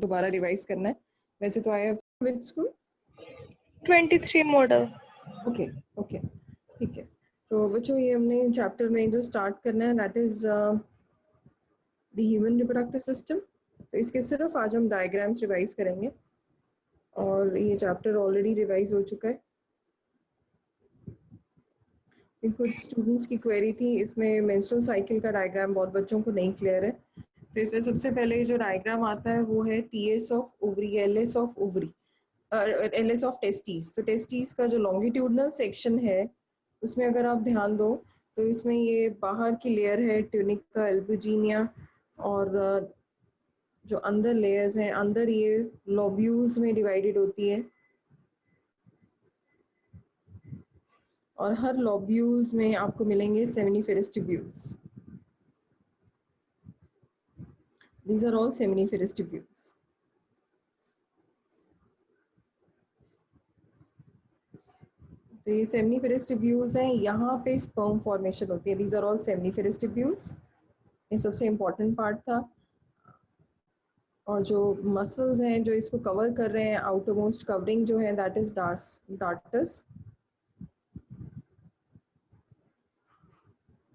दोबारा रिवाइज करना है। वैसे तो I have which school 23 model. Okay okay ठीक है। तो बच्चों ये हमने चैप्टर में जो स्टार्ट करना है that is the human reproductive system. तो इसके सिर्फ आज हम डायग्राम्स रिवाइज करेंगे और ये चैप्टर ऑलरेडी रिवाइज हो चुका है। कुछ स्टूडेंट्स की क्वेरी थी, इसमें मेंस्ट्रुअल साइकिल का डायग्राम बहुत बच्चों को नहीं क्लियर है। तो इसमें सबसे पहले जो डायग्राम आता है वो है TS of ovary, LS of ovary, LS of testes. तो टेस्टीज का जो लॉन्गिट्यूडनल सेक्शन है उसमें अगर आप ध्यान दो तो इसमें ये बाहर की लेयर है ट्यूनिका एल्बुजिनिया, और जो अंदर लेयर्स हैं अंदर ये लोब्यूल्स में डिवाइडेड होती है, और हर लोब्यूल्स में आपको मिलेंगे seminiferous tubules. These are all seminiferous tubules. तो ये सेमिनिफेरस ट्यूब्यूल्स हैं, यहाँ पे स्पर्म फॉर्मेशन होती है। These are all seminiferous tubules. ये सबसे इम्पोर्टेंट पार्ट था। और जो मसल्स हैं जो इसको कवर कर रहे हैं, आउटर मोस्ट कवरिंग जो है दैट इज डार्टस।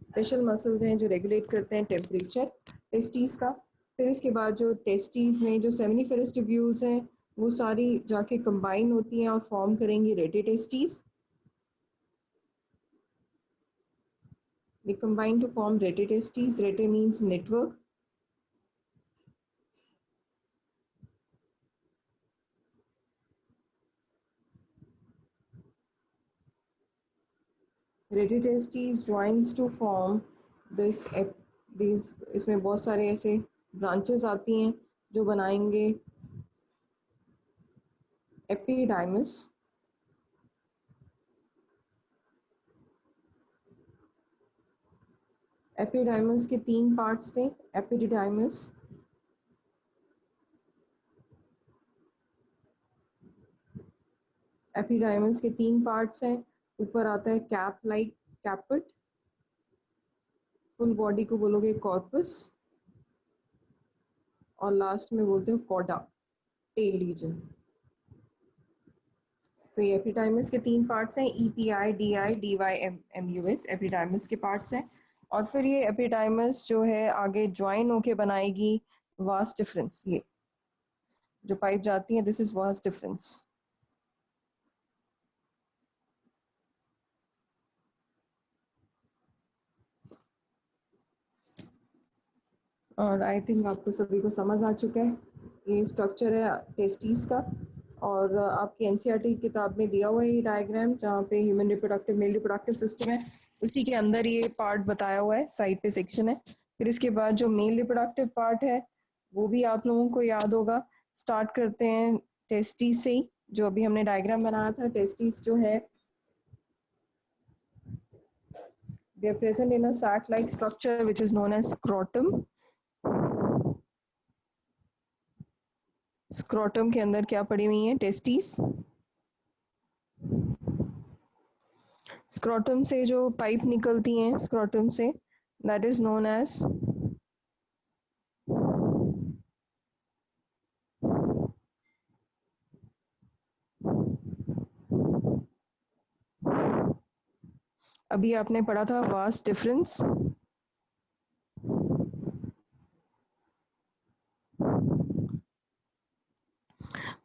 स्पेशल मसल्स हैं जो रेगुलेट करते हैं टेम्परेचर टेस्टीज का। फिर इसके बाद जो टेस्टीज में जो सेमिनिफेरस ट्यूब्यूल्स हैं वो सारी जाके कंबाइन होती हैं और फॉर्म करेंगी रेटिटेस्टीज। They combine to form retetestes. Rete means network. Retetestes joins to form this these, इसमें बहुत सारे ऐसे ब्रांचेस आती हैं जो बनाएंगे एपिडाइमस। एपिडाइमस के 3 पार्ट्स थे। एपिडिडाइमस, एपिडाइमस के 3 पार्ट्स हैं। ऊपर आता है कैप लाइक कैपेट, फुल बॉडी को बोलोगे कॉर्पस, और लास्ट में बोलते हो कॉडा, टेल रीजन। तो ये एपिडाइमस के 3 पार्ट्स हैं, EPI, DI, DY, MUS एपिडाइमस के पार्ट्स हैं। और फिर ये एपिडाइमस जो है आगे ज्वाइन होके बनाएगी वास डिफरेंस। ये जो पाइप जाती है दिस इज वास डिफरेंस। और आई थिंक आपको सभी को समझ आ चुका है ये स्ट्रक्चर है टेस्टीज का। और आपकी एनसीईआरटी किताब में दिया हुआ है ये डायग्राम, जहाँ पे human reproductive mail reproductive system है उसी के अंदर ये पार्ट बताया हुआ है, साइड पे सेक्शन है। फिर इसके बाद जो मेल रिप्रोडक्टिव पार्ट है वो भी आप लोगों को याद होगा। स्टार्ट करते हैं टेस्टीज से ही, जो अभी हमने डायग्राम बनाया था। टेस्टीज जो है they are present in a sac like structure which is known as scrotum. Scrotum के अंदर क्या पड़ी हुई है? टेस्टीज। स्क्रोटम से जो पाइप निकलती हैं scrotum say that is known as अभी आपने पढ़ा था वास डिफरेंस।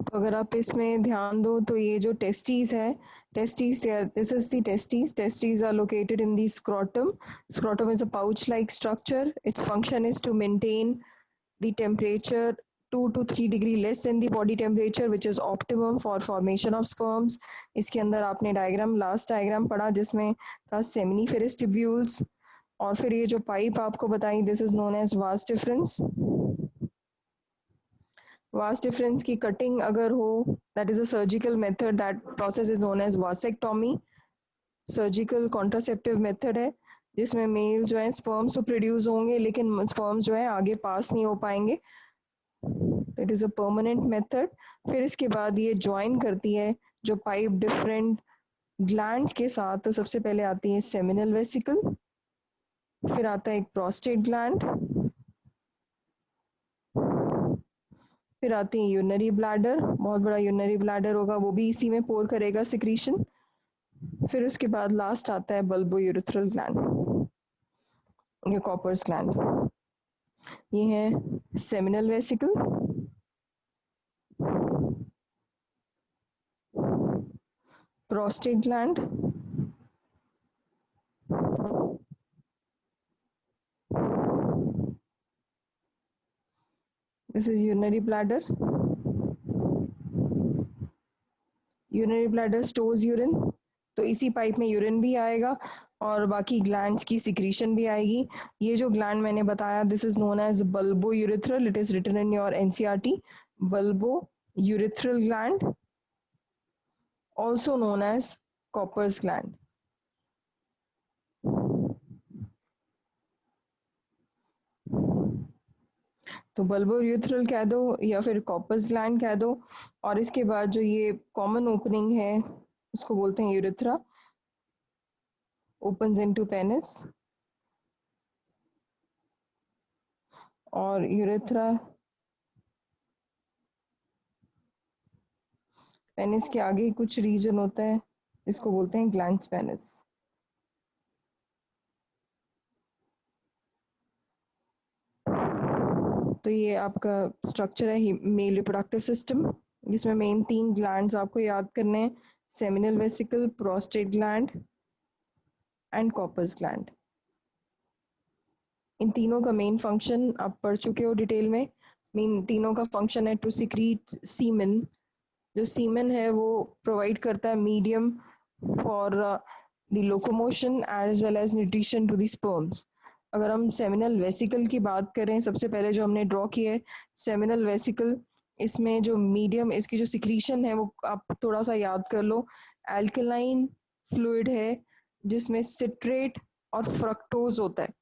तो अगर आप इसमें ध्यान दो तो ये जो टेस्टीज है, testes this is the testes. Testes are located in the scrotum. Scrotum is a pouch like structure. Its function is to maintain the temperature 2 to 3 degree less than the body temperature which is optimum for formation of sperms. इसके अंदर आपने diagram, last diagram पढ़ा जिसमें था seminiferous tubules. और फिर ये जो पाइप आपको बताई this is known as vas deferens. Vas deferens की कटिंग अगर हो that is a surgical method, that process is known as vasectomy. Surgical contraceptive method है जिसमें मेल जो है स्पर्म्स तो प्रोड्यूस होंगे लेकिन स्पर्म्स जो है आगे पास नहीं हो पाएंगे। It is a permanent method. फिर इसके बाद ये ज्वाइन करती है जो पाइप डिफरेंट ग्लैंड्स के साथ। तो सबसे पहले आती है सेमिनल वेसिकल, फिर आता है एक प्रोस्टेट ग्लैंड, फिर आती है यूरिनरी ब्लैडर, बहुत बड़ा यूरिनरी ब्लैडर होगा, वो भी इसी में पोर करेगा सिक्रीशन। फिर उसके बाद लास्ट आता है बल्बो यूरिथ्रल ग्लैंड, ये कॉपर्स ग्लैंड। ये है seminal vesicle, prostate gland, this is urinary bladder. Urinary bladder stores urine, तो इसी पाइप में यूरिन भी आएगा और बाकी ग्लैंड्स की सिक्रीशन भी आएगी। ये जो ग्लैंड मैंने बताया, this is known as bulbourethral, it is written in your NCERT, bulbourethral gland, also known as Copper's gland. तो बल्बोयूथ्रल कह दो या फिर कॉपर्स ग्लैंड कह दो, और इसके बाद जो ये कॉमन ओपनिंग है उसको बोलते हैं यूरिथ्रा, opens into penis, और यूरिथ्रा पेनिस के आगे कुछ रीजन होता है, इसको बोलते हैं ग्लैंड्स पेनिस। तो ये आपका स्ट्रक्चर है मेल रिप्रोडक्टिव सिस्टम, जिसमें मेन 3 ग्लैंड्स आपको याद करने हैं, seminal vesicle, prostate gland and Cowper's gland. इन तीनों का मेन फंक्शन आप पढ़ चुके हो डिटेल में। मेन तीनों का फंक्शन है टू सिक्रीट सीमेन। जो सीमेन है वो प्रोवाइड करता है medium for the locomotion as well as nutrition to the sperms. अगर हम सेमिनल वेसिकल की बात करें, सबसे पहले जो हमने ड्रॉ किया है सेमिनल वेसिकल, इसमें जो मीडियम इसकी जो सिक्रीशन है वो आप थोड़ा सा याद कर लो, एल्कलाइन फ्लूइड है जिसमें सिट्रेट और फ्रक्टोज होता है।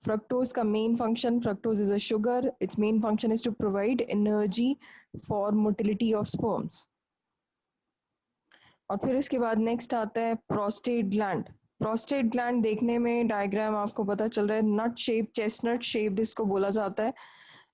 Fructose का main function, fructose is a sugar, its main function is to provide energy for motility of sperms. और फिर इसके बाद नेक्स्ट आता है प्रोस्टेट ग्लैंड। प्रोस्टेट ग्लैंड देखने में डायग्राम आपको पता चल रहा है, नट शेप, चेस्टनट शेप्ड इसको बोला जाता है।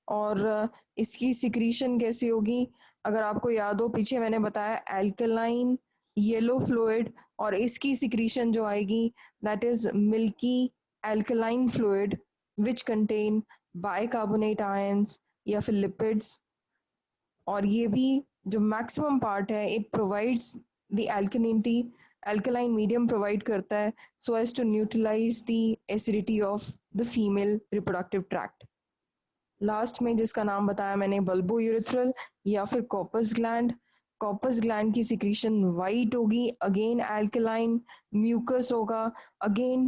और इसकी सिक्रीशन कैसी होगी, अगर आपको याद हो पीछे मैंने बताया एल्कलाइन येलो फ्लूइड, और इसकी सिक्रीशन जो आएगी that is milky alkaline fluid which contain bicarbonate ions या फिर लिपिड्स। और ये भी जो मैक्सिमम पार्ट है it provides the alkalinity, alkaline medium provide करता है so as to neutralize the acidity of the female reproductive tract. Last में जिसका नाम बताया मैंने बल्बो यूरिथ्रल या फिर कॉपर्स ग्लैंड। कॉपर्स ग्लैंड की सिक्रीशन वाइट होगी, अगेन एल्कलाइन, म्यूकस होगा, again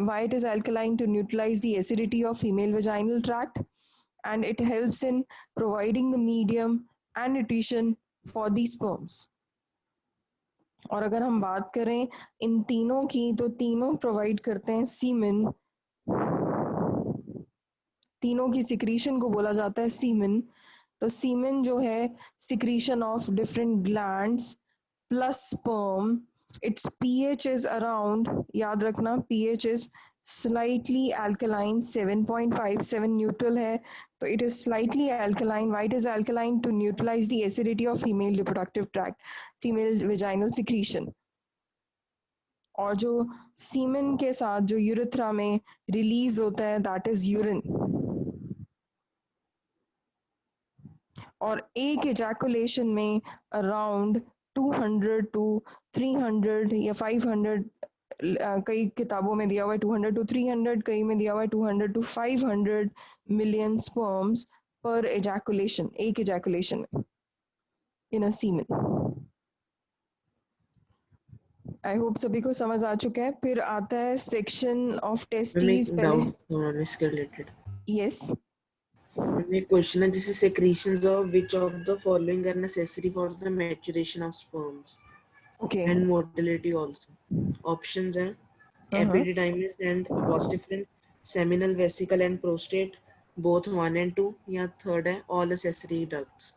white is alkaline to neutralize the acidity of female vaginal tract, and it helps in providing the medium and nutrition for the sperms. और अगर हम बात करें इन तीनों की, तो तीनों प्रोवाइड करते हैं सीमेन, तीनों की सिक्रीशन को बोला जाता है सीमेन। तो सीमेन जो है secretion of different glands plus sperm, it's pH is around, याद रखना pH is slightly alkaline, 7.57 neutral है, तो it is slightly alkaline. Why it is alkaline? To neutralize the acidity of female reproductive tract, female vaginal secretion. और जो सीमेन के साथ जो urethra में रिलीज होता है दैट इज यूरिन, और एक इजैकुलेशन में अराउंड 200 टू 300 या 500, कई किताबों में दिया हुआ है 200 टू 300, कई में दिया हुआ है 200 टू 500 मिलियन स्पर्म्स पर इजैकुलेशन, एक इजैकुलेशन में इन अ सीमेन। आई होप सभी को समझ आ चुका है। फिर आता है सेक्शन ऑफ टेस्टीज। पहले डाउट इसके रिलेटेड। यस, एक क्वेश्चन है, जैसे secretions of which of the following are necessary for the maturation of sperms okay, and motility also. Options है epididymis and vas deferens, seminal vesicle and prostate, both 1 and 2, या third है all accessory ducts.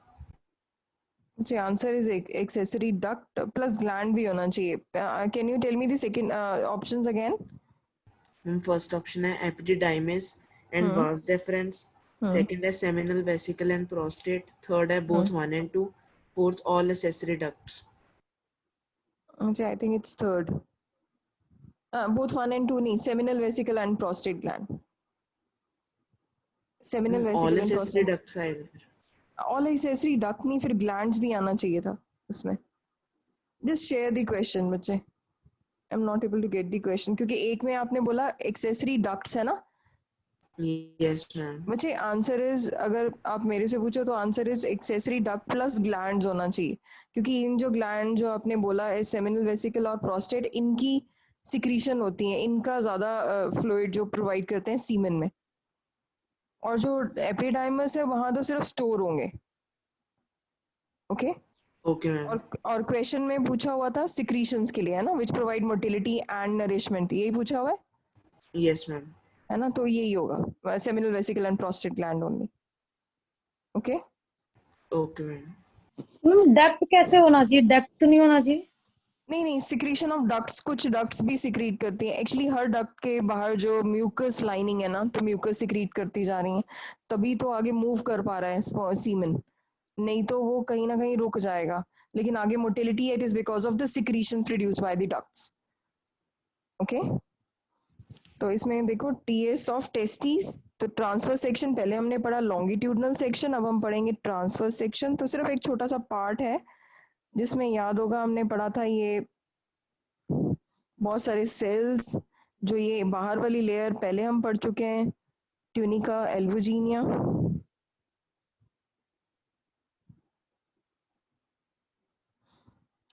जी answer is accessory duct plus gland भी होना चाहिए। Can you tell me the second options again? First option है epididymis and vas deferens, second है seminal vesicle and prostate, third है both 1 and 2, fourth all accessory ducts. मुझे I think it's third, both 1 and 2 नहीं, seminal vesicle and prostate gland. Seminal all vesicle and accessory prostate, ducts आएगा फिर. all accessory duct नहीं, फिर glands भी आना चाहिए था उसमें. Just share the question बच्चे. I'm not able to get the question क्योंकि एक में आपने बोला accessory ducts है ना. Yes ma'am. बच्चे आंसर इज, अगर आप मेरे से पूछो तो answer is accessory duct plus glands होना चाहिए, क्योंकि इन जो ग्लैंड जो आपने बोला है सेमिनल वेसिकल और प्रोस्टेट, इनकी सिक्रीशन होती है, इनका ज्यादा फ्लूइड जो प्रोवाइड करते हैं सीमेन में, और जो एपिडाइमस है वहां तो सिर्फ स्टोर होंगे. ओके. Okay ma'am. और क्वेश्चन में पूछा हुआ था सिक्रीशंस के लिए है ना, which provide motility and nourishment, यही पूछा हुआ Yes ma'am. है ना, तो यही होगा seminal vesicle and prostate gland only. Okay. Okay ma'am. Ma'am duct कैसे होना चाहिए, डक्ट तो नहीं होना चाहिए? नहीं नहीं, सिक्रीशन ऑफ डक्ट्स, कुछ डक्ट्स भी सिक्रीट करती हैं एक्चुअली. हर डक्ट के बाहर जो म्यूकस लाइनिंग है ना, तो म्यूकस सिक्रीट करती जा रही है, तभी तो आगे मूव कर पा रहा है सीमेन, नहीं तो वो कहीं ना कहीं रुक जाएगा. लेकिन आगे motility, it is because of the secretion produce by the ducts. Okay. तो इसमें देखो टीएस ऑफ टेस्टिस, तो ट्रांसफर सेक्शन पहले हमने पढ़ा, लॉन्गिट्यूडनल सेक्शन अब हम पढ़ेंगे ट्रांसफर सेक्शन. तो सिर्फ एक छोटा सा पार्ट है जिसमें याद होगा हमने पढ़ा था ये बहुत सारे सेल्स, जो ये बाहर वाली लेयर पहले हम पढ़ चुके हैं, tunica albuginea,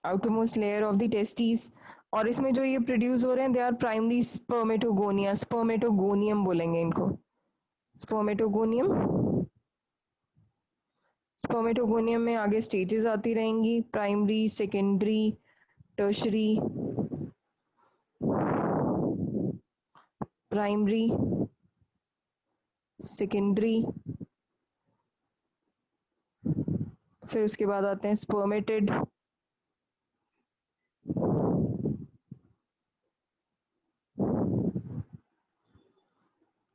outermost layer of the testis, और इसमें जो ये प्रोड्यूस हो रहे हैं they are primary spermatogonia, spermatogonium बोलेंगे इनको, स्पर्मेटोगोनियम. स्पर्मेटोगोनियम में आगे स्टेजेस आती रहेंगी, primary, secondary, tertiary, primary, secondary, फिर उसके बाद आते हैं spermatid,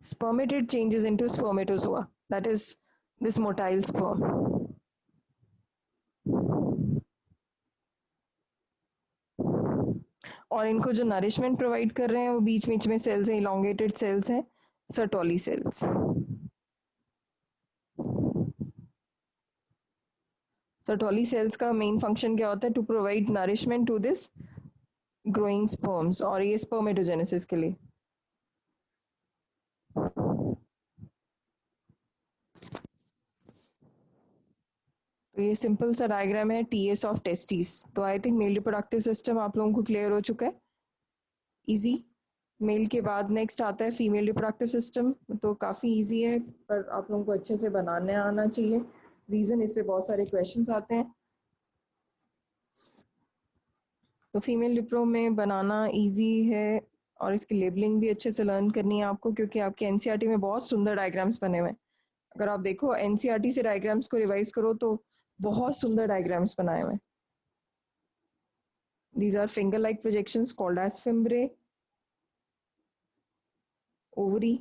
spermatid changes into spermatozoa, that is this motile sperm. और इनको जो नरिशमेंट प्रोवाइड कर रहे हैं वो बीच बीच में सेल्स हैं, इलोंगेटेड सेल्स हैं, सर्टोली सेल्स. सर्टोली सेल्स का मेन फंक्शन क्या होता है? To provide nourishment to this growing sperms, और ये स्पर्मेटोजेनेसिस के लिए. तो ये सिंपल सा डायग्राम है टीएस ऑफ टेस्टिस. तो I think male reproductive system आप लोगों को क्लियर हो चुका है, इजी. मेल के बाद नेक्स्ट आता है फीमेल रिप्रोडक्टिव सिस्टम, तो काफ़ी इजी है, पर आप लोगों को अच्छे से बनाने आना चाहिए. रीज़न इस पे बहुत सारे क्वेश्चंस आते हैं. तो फीमेल रिप्रो में बनाना इजी है, और इसकी लेबलिंग भी अच्छे से लर्न करनी है आपको, क्योंकि आपके एनसीईआरटी में बहुत सुंदर डायग्राम्स बने हुए हैं. अगर आप देखो एनसीईआरटी से डायग्राम्स को रिवाइज करो तो बहुत सुंदर डायग्राम्स बनाए हुए हैं. These are finger-like projections called as fimbriae, ovary.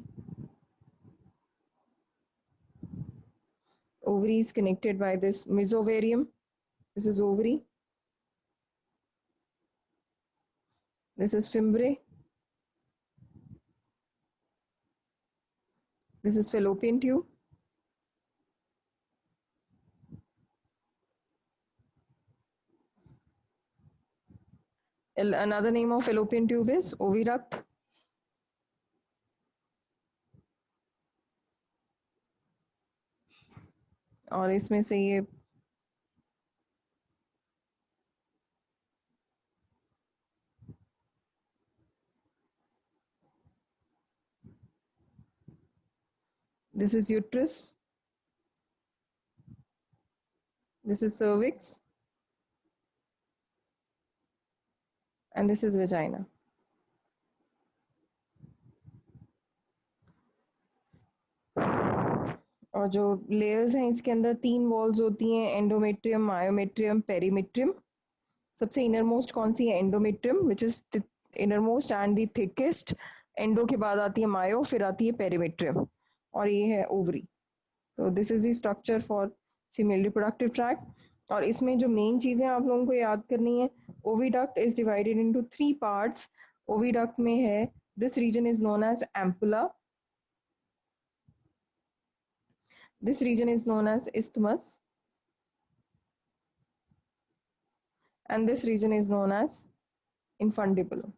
Ovary is connected by this mesovarium. This is ovary. This is fimbriae. This is fallopian tube. Another name of fallopian tube is oviduct. और इसमें से ये this is uterus, this is cervix, and this is vagina. और जो layers हैं इसके अंदर 3 walls होती हैं, एंडोमेट्रियम, मायोमेट्रियम, पेरीमेट्रियम. सबसे इनर मोस्ट कौन सी है? Endometrium, which is inner most and the thickest. Endo के बाद आती है मायो, फिर आती है पेरीमेट्रियम, और ये है ओवरी. तो this is the structure for female reproductive tract. और इसमें जो मेन चीज़ें आप लोगों को याद करनी है, oviduct is divided into 3 parts. Oviduct में है, this region is known as ampulla, this region is known as isthmus, and this region is known as infundibulum.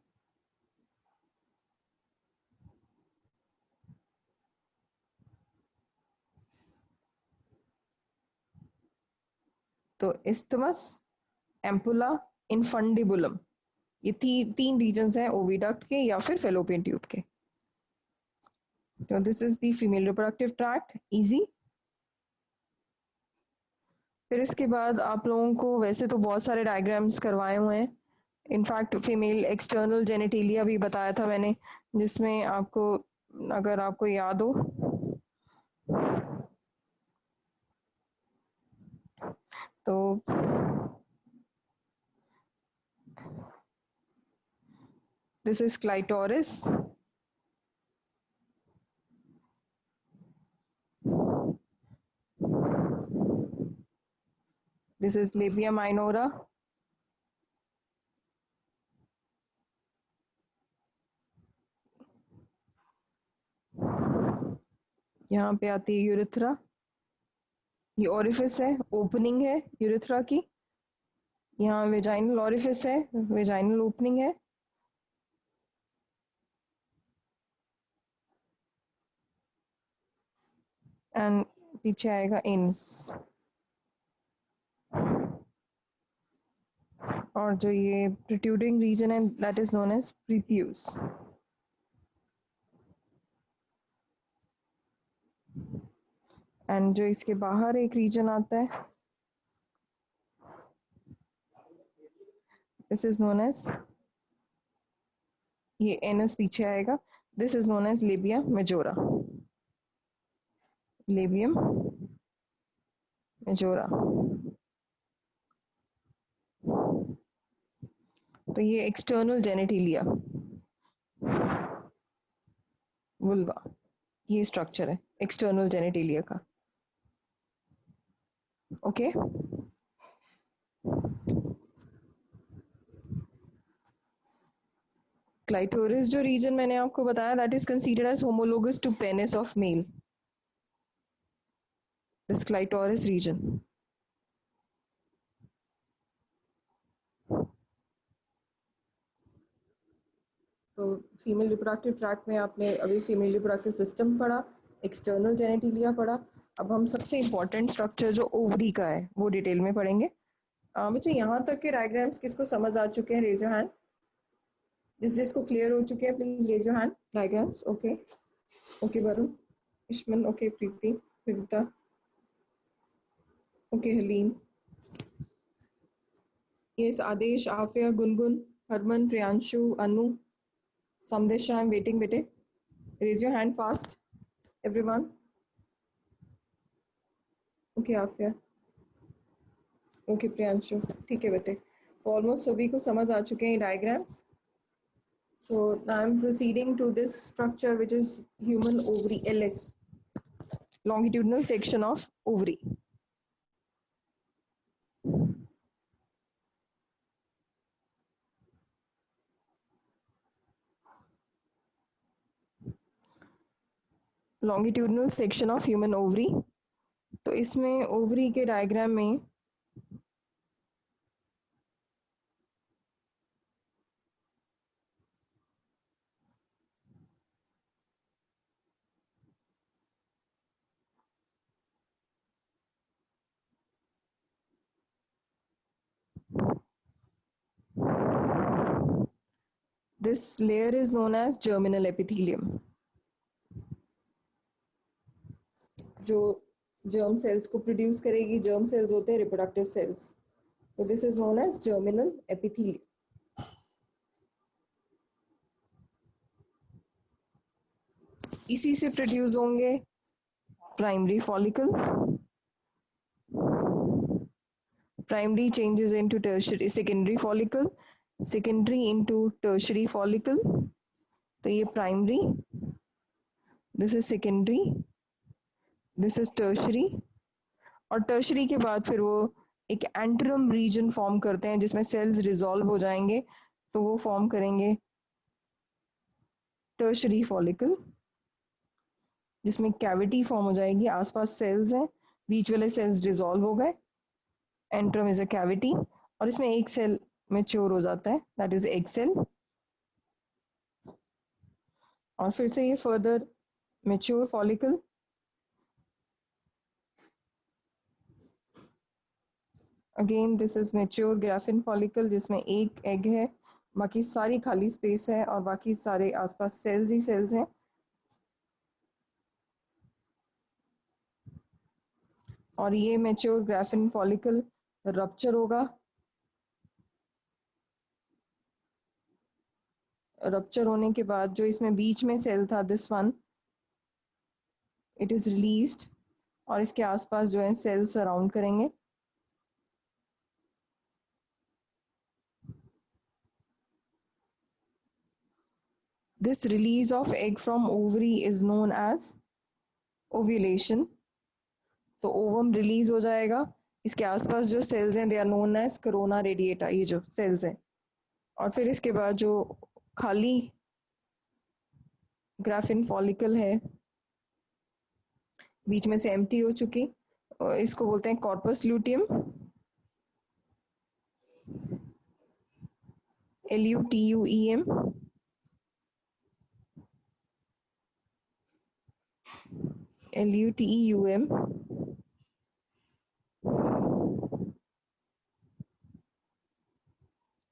तो isthmus, ampulla, infundibulum, ये तीन रीजन्स हैं ओविडक्ट के या फिर फेलोपियन ट्यूब के। तो this is the female reproductive tract, easy. फिर इसके बाद आप लोगों को वैसे तो बहुत सारे डायग्राम्स करवाए हुए हैं, इनफैक्ट फीमेल एक्सटर्नल जेनेटिलिया भी बताया था मैंने, जिसमें आपको, अगर आपको याद हो, तो this is clitoris, this is labia minora, यहाँ पे आती है यूरेथ्रा, ये ओरिफिस है, ओपनिंग है यूरेथ्रा की। यहाँ वेजाइनल ओरिफिस है, वेजाइनल ओपनिंग है। एंड पीछे आएगा एनस, और जो ये प्रोट्रूडिंग रीजन है that is known as prepuce. And जो इसके बाहर एक रीजन आता है, दिस इज नोन एज, ये एनस पीछे आएगा, this is known as labia majora, labium majora. तो ये एक्सटर्नल जेनेटिलिया, वुल्वा, ये स्ट्रक्चर है एक्सटर्नल जेनेटिलिया का। ओके, क्लाइटोरिस जो रीजन मैंने आपको बताया, that is considered as homologous to penis of male, this clitoris region. तो फीमेल रिप्रोडक्टिव ट्रैक्ट में आपने अभी फीमेल रिप्रोडक्टिव सिस्टम पढ़ा, एक्सटर्नल जेनेटिलिया पढ़ा। अब हम सबसे इम्पोर्टेंट स्ट्रक्चर जो ओवरी का है वो डिटेल में पढ़ेंगे। बच्चे यहाँ तक के डायग्राम्स किसको समझ आ चुके हैं, रेज योर हैंड। जिसको क्लियर हो चुके हैं please raise your hand. Diagrams okay, okay Varun, Ishman, okay Preeti, Vidita, okay Haleem, yes Aadesh, Afiya, Gungun, Harman, Priyanshu, Anu, Samdesh, I am waiting बेटे। Raise your hand fast everyone. Okay Afiya, okay Priyanshu, ठीक है बेटे। तो ऑलमोस्ट सभी को समझ आ चुके हैं diagrams. So now I'm proceeding to this structure which is human ovary, LS, longitudinal section of ovary. Longitudinal section of human ovary. तो इसमें ovary के डायग्राम में this layer is known as germinal epithelium, जो germ cells को produce करेगी। germ cells होते हैं reproductive cells, तो this is known as germinal epithelium। इसी से प्रोड्यूस होंगे primary follicle, primary changes into tertiary, secondary follicle, secondary into tertiary follicle। तो ये primary, this is secondary, this is tertiary, और टर्शरी के बाद फिर वो एक एंटरम रीजन फॉर्म करते हैं जिसमें सेल्स रिजॉल्व हो जाएंगे, तो वो फॉर्म करेंगे टर्शरी फॉलिकल, जिसमें कैविटी फॉर्म हो जाएगी, आसपास सेल्स हैं, बीच वाले सेल्स डिसॉल्व हो गए, एंट्रम इज अ कैविटी, और इसमें एक सेल मैच्योर हो जाता है, दैट इज एग सेल, और फिर से ये further mature follicle, again this is mature Graafian follicle जिसमें एक एग है, बाकी सारी खाली स्पेस है और बाकी सारे आसपास सेल्स ही सेल्स हैं। और ये मैच्योर ग्राफिन फॉलिकल रप्चर होगा, रप्चर होने के बाद जो इसमें बीच में सेल था, this one, it is released, और इसके आसपास जो है सेल सराउंड करेंगे। This release of egg from ovary is known as ovulation, तो ओवम रिलीज हो जाएगा, इसके आसपास जो सेल्स हैं they are known as corona radiata, ये जो सेल्स हैं, और फिर इसके बाद जो खाली ग्राफिन फॉलिकल है बीच में से एम्प्टी हो चुकी, इसको बोलते हैं corpus luteum, LUTUEM, LUTEUM,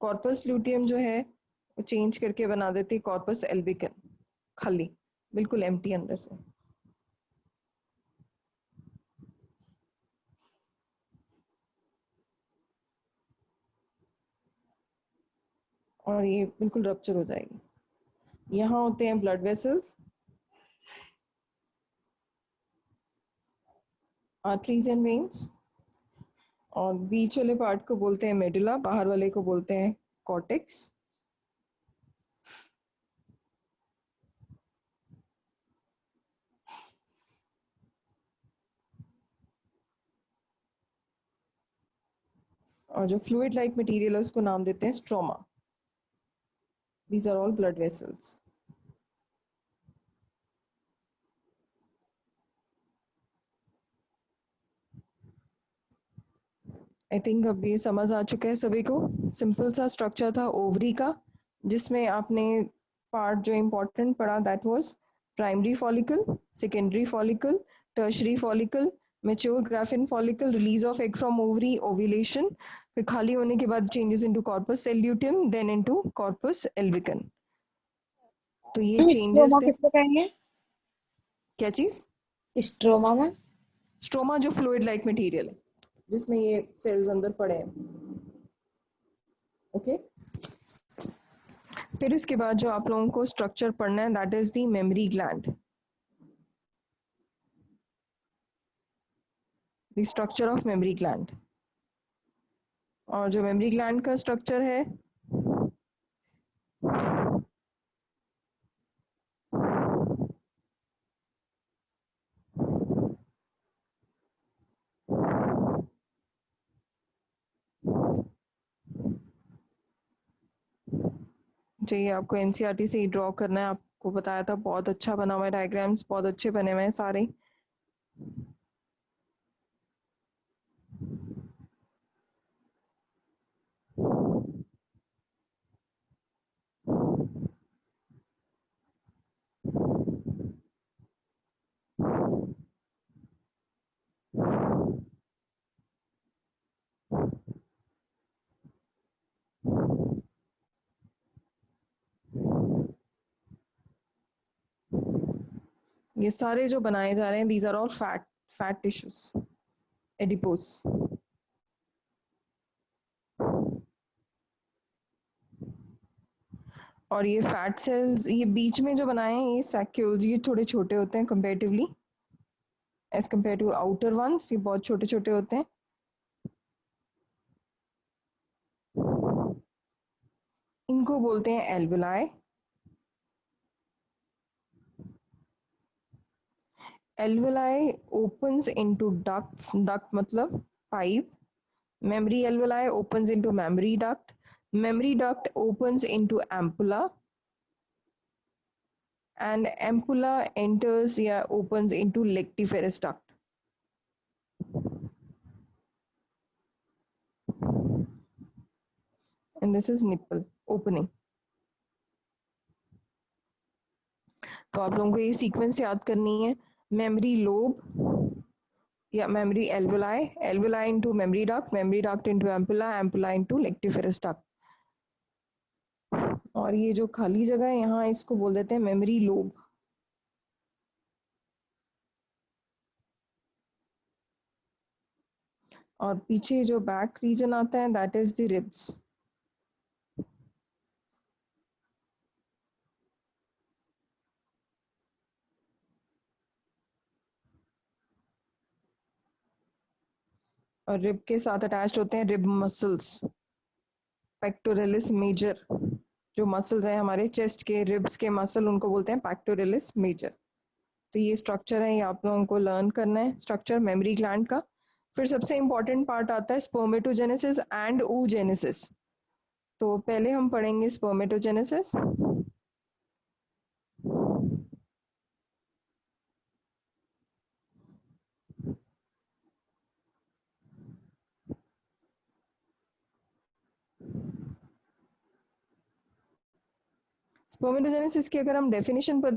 corpus luteum जो है वो चेंज करके बना देती कॉर्पस एल्बिकन, खाली बिल्कुल एम्प्टी अंदर से। और ये बिल्कुल रप्चर हो जाएगी। यहाँ होते हैं blood vessels, arteries and veins, और बीच वाले पार्ट को बोलते हैं मेडुला, बाहर वाले को बोलते हैं कॉर्टेक्स। और जो फ्लूइड लाइक मटेरियल है उसको नाम देते हैं stroma. These are all blood vessels. I think अब ये समझ आ चुका है सभी को। सिंपल सा स्ट्रक्चर था ओवरी का, जिसमें आपने पार्ट जो इम्पोर्टेंट पढ़ा that was primary follicle, secondary follicle, tertiary follicle, mature Graafian follicle, release of egg from ovary, ovulation, फिर खाली होने के बाद changes into corpus luteum, then into corpus albicans. तो ये स्ट्रोमा चेंजेस थे। किसको कहेंगे? क्या चीज? स्ट्रोमा में स्ट्रोमा जो फ्लूइड लाइक मटेरियल है जिसमें ये सेल्स अंदर पड़े हैं। ओके, फिर इसके बाद जो आप लोगों को स्ट्रक्चर पढ़ना है that is the memory gland, the structure of memory gland. और जो मेमोरी ग्लैंड का स्ट्रक्चर है चाहिए आपको एनसीईआरटी से ही ड्रॉ करना है, आपको बताया था बहुत अच्छा बना हुआ है, डायग्राम्स बहुत अच्छे बने हुए हैं सारे। ये सारे जो बनाए जा रहे हैं these are all fat, fat tissues, adipose. और ये फैट सेल्स ये बीच में जो बनाए हैं ये सैक्यूल्स, ये थोड़े छोटे होते हैं comparatively as compare to outer ones, ये बहुत छोटे छोटे होते हैं। इनको बोलते हैं alveoli. alveoli opens into ducts. Duct मतलब pipe. Mammary alveoli opens into mammary duct. Mammary duct opens into ampulla, and ampulla enters opens into lactiferous duct. And this is nipple opening. तो आप लोगों को ये सीक्वेंस याद करनी है. Memory lobe या memory alveoli into mammary duct into ampulla into lactiferous duct. और ये जो खाली जगह है यहाँ, इसको बोल देते हैं मेमरी लोब. और पीछे जो बैक रीजन आता है, दैट इज द रिब्स. और रिब के साथ अटैच्ड होते हैं रिब मसल्स. पेक्टोरलिस मेजर, जो मसल्स हैं हमारे चेस्ट के, रिब्स के मसल, उनको बोलते हैं पेक्टोरलिस मेजर. तो ये स्ट्रक्चर है, ये आप लोगों को लर्न करना है, स्ट्रक्चर मेमरी ग्लैंड का. फिर सबसे इंपॉर्टेंट पार्ट आता है स्पर्मेटोजेनेसिस एंड oogenesis. तो पहले हम पढ़ेंगे स्पर्मेटोजेनेसिस. स्पर्मेटोजेनेसिस की अगर हम डेफिनेशन पर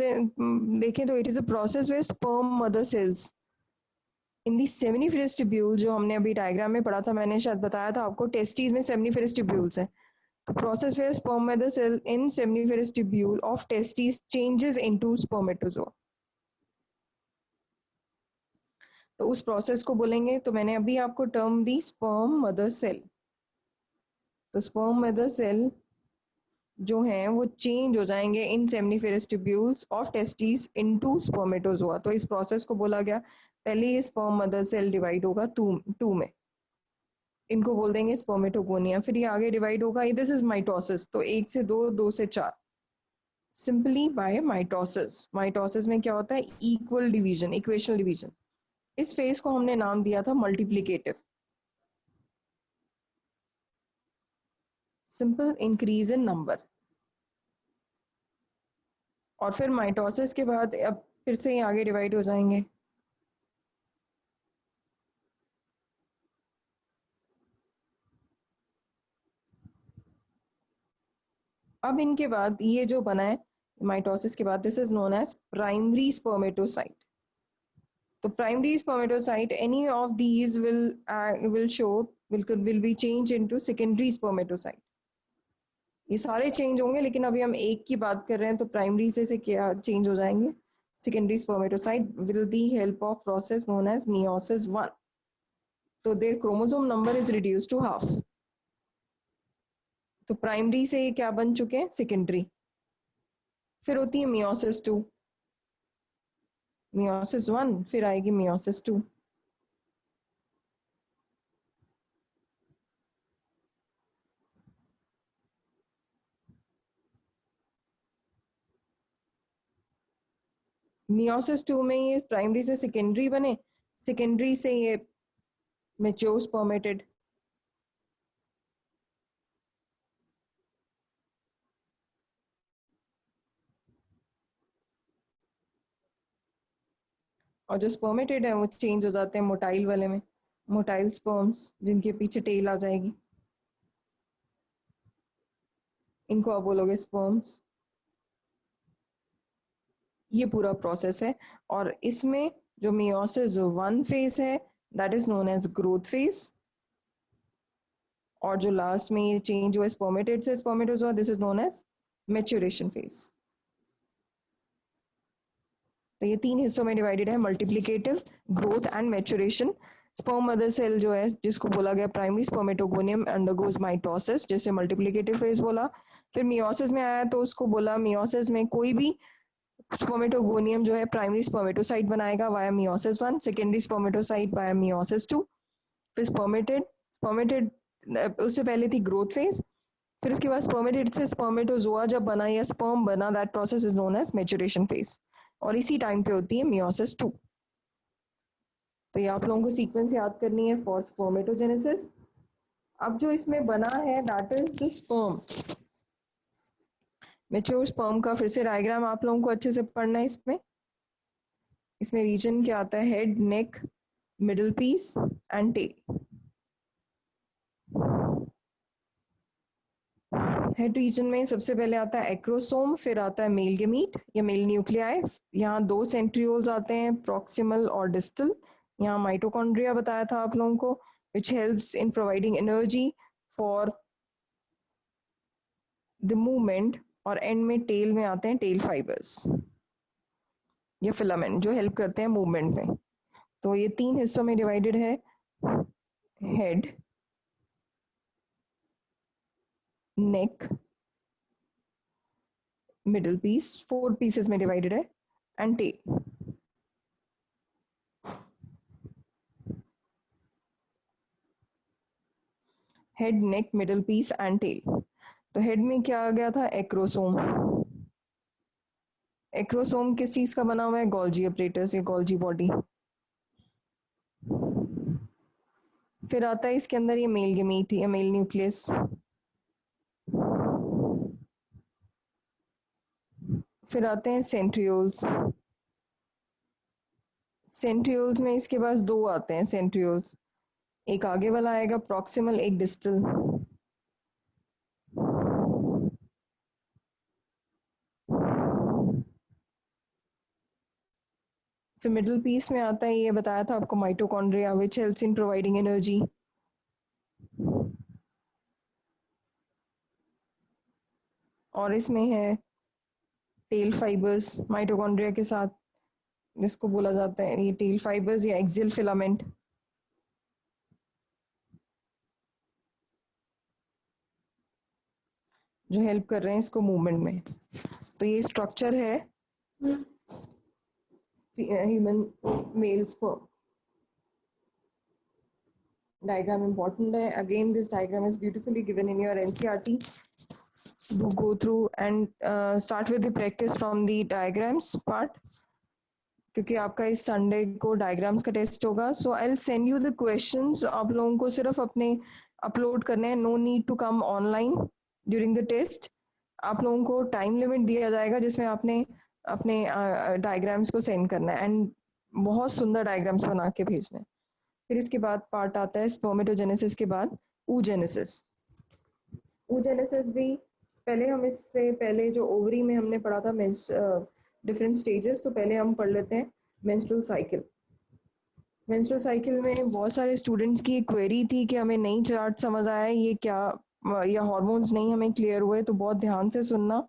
देखें तो it is a process where sperm mother cells in the seminiferous tubule, जो हमने अभी डायग्राम में पढ़ा था, मैंने शायद बताया था आपको, टेस्टीज में सेमिनिफेरस ट्यूब्यूल्स हैं. तो process where sperm mother cell in seminiferous tubule of testes changes into spermatozoa. तो उस प्रोसेस को बोलेंगे. तो मैंने अभी आपको टर्म दी स्पर्म मदर सेल. तो स्पर्म मदर सेल जो हैं वो चेंज हो जाएंगे in seminiferous tubules of testes into spermatozoa. तो इस प्रोसेस को बोला गया, पहले ये स्पर्म मदर सेल डिवाइड होगा टू में, इनको बोल देंगे स्पर्मेटोगोनिया. फिर ये आगे डिवाइड होगा, दिस इज माइटोसिस. तो 1 से 2, 2 से 4, सिंपली बाय माइटोसिस. माइटोसिस में क्या होता है? Equal division, equational division. इस फेज को हमने नाम दिया था multiplicative. Simple increase in number. और फिर माइटोसिस के बाद अब फिर से ये आगे डिवाइड हो जाएंगे. अब इनके बाद ये जो बना है माइटोसिस के बाद, this is known as primary spermatocyte. तो primary spermatocyte, any of these will show will be changed into secondary spermatocyte. ये सारे चेंज होंगे, लेकिन अभी हम एक की बात कर रहे हैं. तो प्राइमरी से क्या चेंज हो जाएंगे? Secondary spermatocyte will the help of process known as meiosis 1. तो their chromosome number is reduce to half. तो प्राइमरी से ये क्या बन चुके हैं? सेकेंडरी. फिर होती है meiosis 2, meiosis 1, फिर आएगी meiosis 2. meiosis 2 में ये प्राइमरी से सेकेंडरी बने, सेकेंडरी से ये मैच्योर स्पर्मेटेड. और जो स्पर्मेटेड है वो चेंज हो जाते हैं मोटाइल वाले में, मोटाइल स्पर्म्स, जिनके पीछे टेल आ जाएगी. इनको आप बोलोगे स्पर्म्स. ये पूरा प्रोसेस है. और इसमें जो meiosis 1 फेज है, that is known as growth phase. और जो लास्ट में ये चेंज हुआ स्पर्मेटेड से spermatozoa, this is known as maturation phase. तो ये 3 हिस्सों में डिवाइडेड है, multiplicative, growth and maturation. Sperm mother cell जो है, जिसको बोला गया प्राइमरी स्पर्मेटोगोनियम, अंडरगोज माइटोसिस, जैसे मल्टीप्लिकेटिव फेज बोला. फिर मियोसिस में आया तो उसको बोला मियोसिस में कोई भी स्पर्मेटोगोनियम जो है प्राइमरी स्पर्मेटोसाइट बनाएगा via meiosis 1, secondary spermatocyte via meiosis 2. फिर स्पर्मेटेड उससे पहले थी ग्रोथ फेज. फिर उसके बाद स्पर्मेटेड से स्पर्मेटोजोआ जब बना या स्पर्म बना, that process is known as maturation phase. और इसी टाइम पे होती है meiosis 2. तो ये आप लोगों को सीक्वेंस याद करनी है फॉर स्पर्मेटोजेनेसिस। अब जो इसमें बना है that is the sperm. Mature sperm का फिर से डायग्राम आप लोगों को अच्छे से पढ़ना है। इसमें रीजन क्या आता है? Head, neck, middle piece and tail. Head region में सबसे पहले आता है एक्रोसोम, फिर आता है मेल गेमीट या मेल न्यूक्लियाई। यहाँ 2 सेंट्रियोल्स आते हैं, प्रॉक्सिमल और डिस्टल। यहाँ माइटोकॉन्ड्रिया बताया था आप लोगों को, which helps in providing energy for the movement. और एंड में टेल में आते हैं टेल फाइबर्स या फिलामेंट जो हेल्प करते हैं मूवमेंट में। तो ये 3 हिस्सों में डिवाइडेड है। Head, neck, middle piece, 4 pieces में डिवाइडेड है, and tail. Head, neck, middle piece and tail. तो हेड में क्या आ गया था? एक्रोसोम। एक्रोसोम किस चीज का बना हुआ है? गोल्जी अपरेटस या गोल्जी बॉडी। फिर आता है इसके अंदर ये मेल गेमीट या मेल न्यूक्लियस। फिर आते हैं सेंट्रियोल्स। सेंट्रियोल्स में इसके पास 2 आते हैं सेंट्रियोल्स, एक आगे वाला आएगा प्रॉक्सिमल, एक डिस्टल। फिर मिडिल पीस में आता है, ये बताया था आपको, mitochondria which helps in providing energy. और इसमें है टेल फाइबर्स माइटोकॉन्ड्रिया के साथ, जिसको बोला जाता है ये टेल फाइबर्स या एक्सियल फिलामेंट। जो हेल्प कर रहे हैं इसको मूवमेंट में। तो ये स्ट्रक्चर है human male sperm. Diagram important है. Again, this diagram is beautifully given in your NCERT. Do go through and start with the practice from the diagrams part, क्योंकि आपका इस संडे को डायग्राम्स का टेस्ट होगा. So I will send you the questions. आप लोगों को सिर्फ अपने अपलोड करने हैं. No need to come online during the test. आप लोगों को टाइम लिमिट दिया जाएगा जिसमें आपने अपने डायग्राम्स को सेंड करना है एंड बहुत सुंदर डायग्राम्स बना के भेजना है. फिर इसके बाद पार्ट आता है स्पर्मेटोजेनेसिस के बाद oogenesis. oogenesis भी पहले हम इससे पहले जो ओवरी में हमने पढ़ा था डिफरेंट स्टेजेस, तो पहले हम पढ़ लेते हैं मेंस्ट्रुअल साइकिल. मेंस्ट्रुअल साइकिल में बहुत सारे स्टूडेंट्स की क्वेरी थी कि हमें नहीं चार्ट समझ आया ये क्या, या हार्मोन्स नहीं हमें क्लियर हुए. तो बहुत ध्यान से सुनना.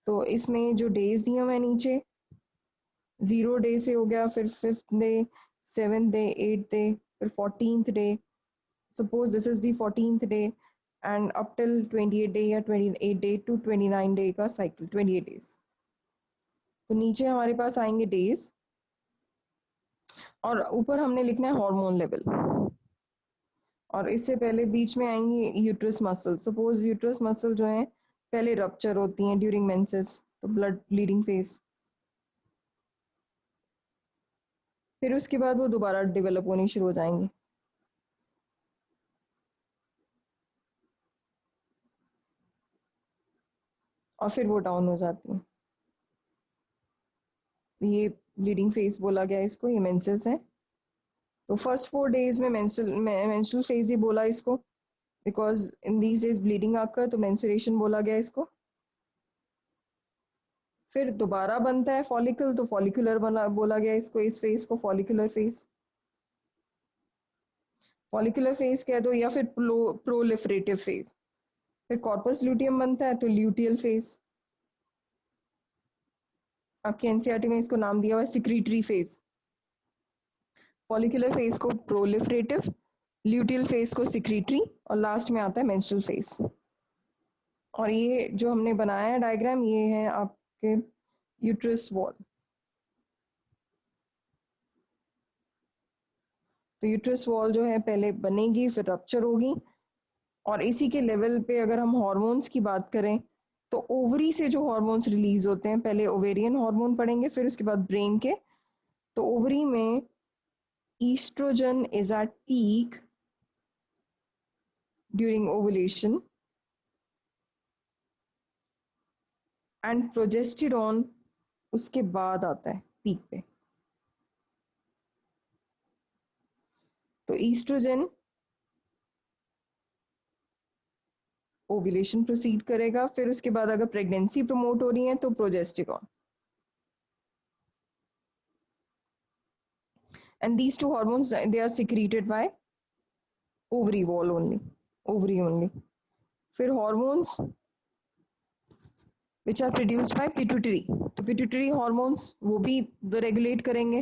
तो इसमें जो डेज दिए हुए नीचे, 0 डे से हो गया, फिर 5th day, 7th day, 8th day, फिर 14th day. Suppose this is the 14th day and up till 28th day या 28 day to 29 day का साइकिल, 28 days. तो नीचे हमारे पास आएंगे डेज और ऊपर हमने लिखना है हार्मोन लेवल. और इससे पहले बीच में आएंगी uterus muscle. Suppose uterus muscle जो है पहले रप्चर होती हैं ड्यूरिंग मेंसेस, तो ब्लड ब्लीडिंग फेज. फिर उसके बाद वो दोबारा डेवलप होनी शुरू हो जाएंगी. और फिर वो डाउन हो जाती हैं. ये ब्लीडिंग फेज बोला गया इसको, ये मेंसेस है. तो फर्स्ट 4 डेज में मेंस्ट्रुअल फेज ही बोला इसको, because in these days bleeding आकर, तो मेंस्ट्रुएशन बोला गया इसको. फिर दोबारा बनता है फॉलिकल, तो फॉलिकुलर बोला गया इसको, इस फेज को फॉलिकुलर फेज. फॉलिकुलर फेज कह दो या फिर प्रोलिफरेटिव फेज. फिर कॉर्पस ल्यूटियम बनता है, तो ल्यूटियल फेज. आपके एनसीईआरटी में इसको नाम दिया हुआ है सिक्रीटरी फेज. फॉलिकुलर फेज को प्रोलिफरेटिव, ल्यूटियल फेज को सिक्रीटरी, और लास्ट में आता है मेंस्ट्रुअल फेज. और ये जो हमने बनाया है डायग्राम, ये है आपके यूट्रस वॉल. तो यूट्रस वॉल जो है पहले बनेगी, फिर रप्चर होगी. और इसी के लेवल पे अगर हम हार्मोन्स की बात करें, तो ओवरी से जो हार्मोन्स रिलीज होते हैं, पहले ओवेरियन हार्मोन पढ़ेंगे, फिर उसके बाद ब्रेन के. तो ओवरी में estrogen is at peak during ovulation and progesterone उसके बाद आता है पीक पे। तो ईस्ट्रोजन ओव्यूलेशन प्रोसीड करेगा, फिर उसके बाद अगर प्रेगनेंसी प्रमोट हो रही है तो progesterone. And these two hormones, they are secreted by ovary wall only, ovary only. फिर hormones which are produced by pituitary, तो pituitary hormones वो भी रेगुलेट करेंगे।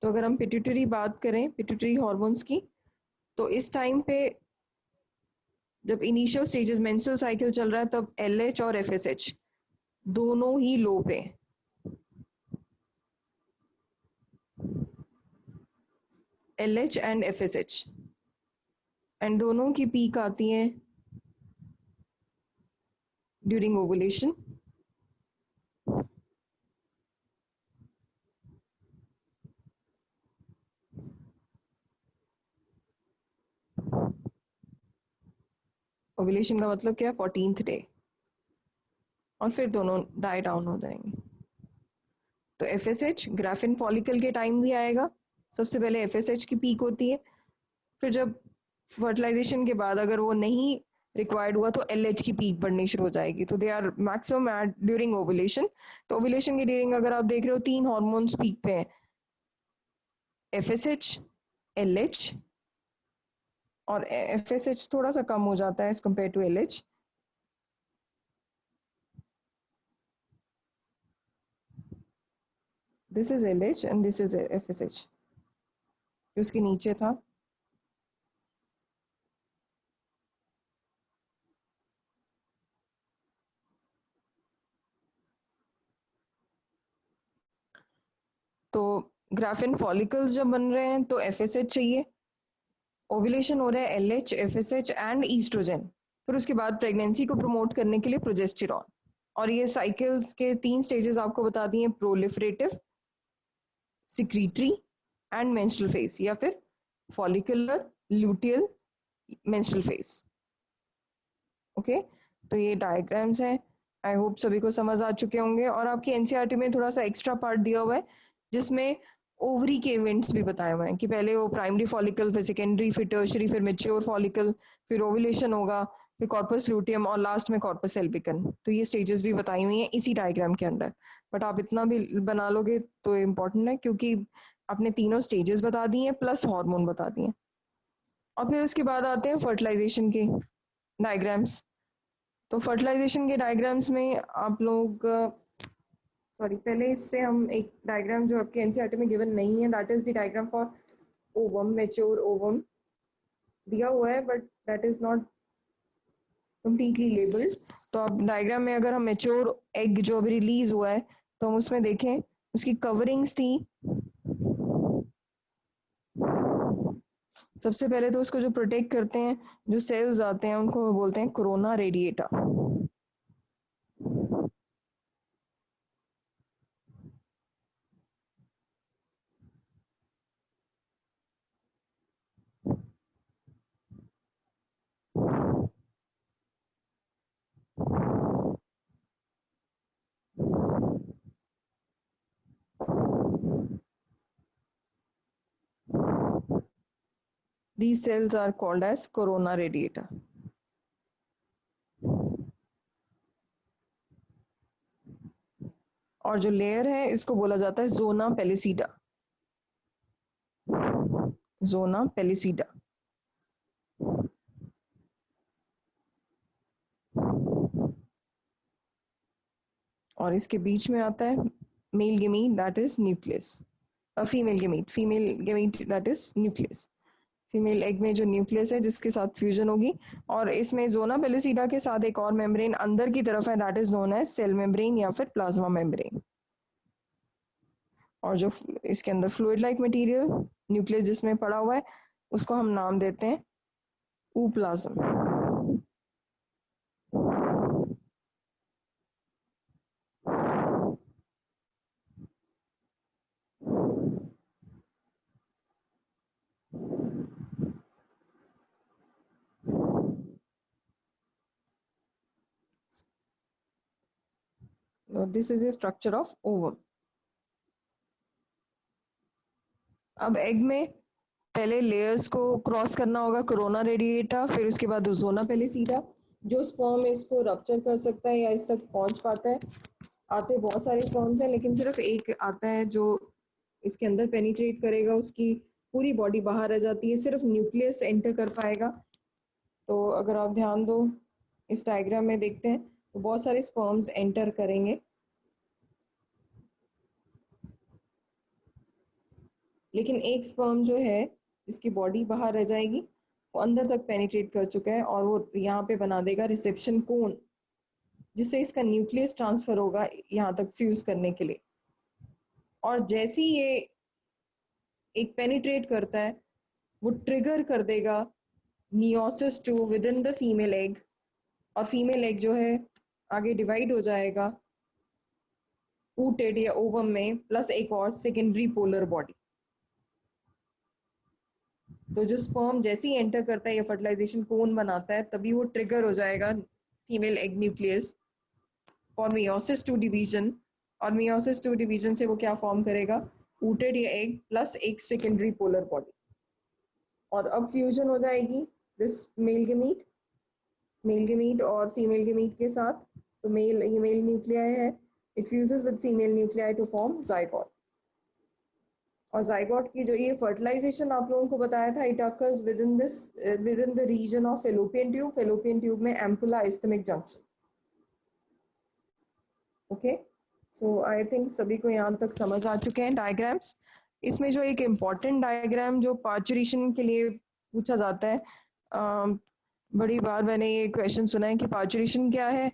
तो अगर हम पिट्यूटरी बात करें, पिट्यूटरी हार्मोन्स की, तो इस टाइम पे जब इनिशियल स्टेजेस मेंस्ट्रुअल साइकिल चल रहा है तब LH और FSH दोनों ही लो पे। LH एंड FSH एंड दोनों की पीक आती है ड्यूरिंग ओवुलेशन। ओवुलेशन का मतलब क्या है? 14th डे, और फिर दोनों डाई डाउन हो जाएंगे। तो FSH ग्राफिन फॉलिकल के टाइम भी आएगा, सबसे पहले FSH की पीक होती है, फिर जब फर्टिलाइजेशन के बाद अगर वो नहीं रिक्वायर्ड हुआ तो LH की पीक बढ़नी शुरू हो जाएगी। तो they are maximum at during ovulation. तो ओवुलेशन के ड्यूरिंग अगर आप देख रहे हो 3 हॉर्मोन्स पीक पे हैं, FSH, LH, और FSH थोड़ा सा कम हो जाता है as compare to LH। This is LH and this is FSH, जो उसके नीचे था। तो ग्राफिन फॉलिकल्स जब बन रहे हैं तो FSH चाहिए, ओवुलेशन हो रहा है LH, FSH एंड ईस्ट्रोजन, फिर उसके बाद प्रेगनेंसी को प्रमोट करने के लिए प्रोजेस्टेरॉन। और ये साइकिल्स के 3 स्टेजेस आपको बता दिए, proliferative, secretory and menstrual phase, या फिर follicular, luteal, menstrual phase. Okay, तो ये डायग्राम्स हैं, आई होप सभी को समझ आ चुके होंगे। और आपकी एनसीईआरटी में थोड़ा सा एक्स्ट्रा पार्ट दिया हुआ है जिसमें ओवरी के इवेंट्स भी बताए हुए हैं कि पहले वो प्राइमरी फॉलिकल, फिर सेकेंडरी, फिर टर्शरी, फिर मैच्योर फॉलिकल, फिर ओवुलेशन होगा, फिर कॉर्पस लूटियम और लास्ट में कॉर्पस एल्बिकन। तो ये स्टेजेस भी बताई हुई हैं इसी डायग्राम के अंदर। बट आप इतना भी बना लोगे तो इम्पोर्टेंट है, क्योंकि आपने तीनों स्टेजेस बता दिए हैं प्लस हार्मोन बता दिए। और फिर उसके बाद आते हैं फर्टिलाइजेशन के डायग्राम्स। तो फर्टिलाइजेशन के डायग्राम्स में आप लोग, सॉरी, पहले इससे हम एक डायग्राम जो आपके एनसीईआरटी में गिवन नहीं है, that is the diagram for ovum, mature ovum दिया हुआ है but that is not completely labelled. तो अब डायग्राम में अगर हम मैच्योर एग जो अभी रिलीज हुआ है तो हम उसमें देखें, उसकी कवरिंग्स थी। सबसे पहले तो उसको जो प्रोटेक्ट करते हैं, जो सेल्स आते हैं, उनको बोलते हैं corona radiata. These cells are called as corona radiata. और जो लेयर है इसको बोला जाता है जोना पेलिसिडा, जोना पेलिसिडा। और इसके बीच में आता है male gamete, that is nucleus, female gamete that is nucleus. Female egg में जो न्यूक्लियस है जिसके साथ फ्यूजन होगी, और इसमें जोना पेलिसिडा के साथ एक और मेम्ब्रेन अंदर की तरफ है, that is known as cell membrane या फिर प्लाज्मा मेम्ब्रेन। और जो इसके अंदर फ्लूइड लाइक मटेरियल न्यूक्लियस जिसमें पड़ा हुआ है उसको हम नाम देते हैं ooplazm। This is a structure of ovum. अब एग में पहले लेयर्स को क्रॉस करना होगा, कोरोना रेडिएटा, फिर उसके बाद ओजोना पेलिसीडा. जो स्पर्म इसको रप्चर कर सकता है या इस तक पहुंच पाता है, आते बहुत सारे स्पर्म्स हैं लेकिन सिर्फ एक आता है जो इसके अंदर पेनिट्रेट करेगा, उसकी पूरी बॉडी बाहर रह जाती है, सिर्फ न्यूक्लियस एंटर कर पाएगा. तो अगर आप ध्यान दो इस डायग्राम में देखते हैं तो बहुत सारे स्पर्म्स एंटर करेंगे, लेकिन एक स्पर्म जो है जिसकी बॉडी बाहर रह जाएगी वो अंदर तक पेनिट्रेट कर चुका है और वो यहाँ पे बना देगा रिसेप्शन कोन, जिससे इसका न्यूक्लियस ट्रांसफर होगा यहाँ तक फ्यूज करने के लिए. और जैसे ही ये एक पेनिट्रेट करता है वो ट्रिगर कर देगा meiosis two within the female egg, और फीमेल एग जो है आगे डिवाइड हो जाएगा ऊटेड या ओवम में प्लस एक और सेकेंडरी पोलर बॉडी. तो जो स्पर्म जैसे ही एंटर करता है या फर्टिलाइजेशन कोन बनाता है तभी वो ट्रिगर हो जाएगा female egg nucleus for meiosis two division, और मियोसिस टू डिवीजन से वो क्या फॉर्म करेगा, ऊटेड या एग प्लस एक सेकेंडरी पोलर बॉडी. और अब फ्यूजन हो जाएगी दिस मेल गेमीट और फीमेल गेमीट के साथ. तो ये मेल न्यूक्लियाई है, it fuses with female nuclei to form zygote. और जाइगोट की जो ये फर्टिलाइजेशन आप लोगों को बताया था, it occurs within the reason of fallopian tube में ampulla isthmic junction. Okay, so I think सभी को यहाँ तक समझ आ चुके हैं डायग्राम्स. इसमें जो एक इम्पॉर्टेंट डायग्राम जो पार्चुरेशन के लिए पूछा जाता है, बड़ी बार मैंने ये क्वेश्चन सुना है कि पार्चुरेशन क्या है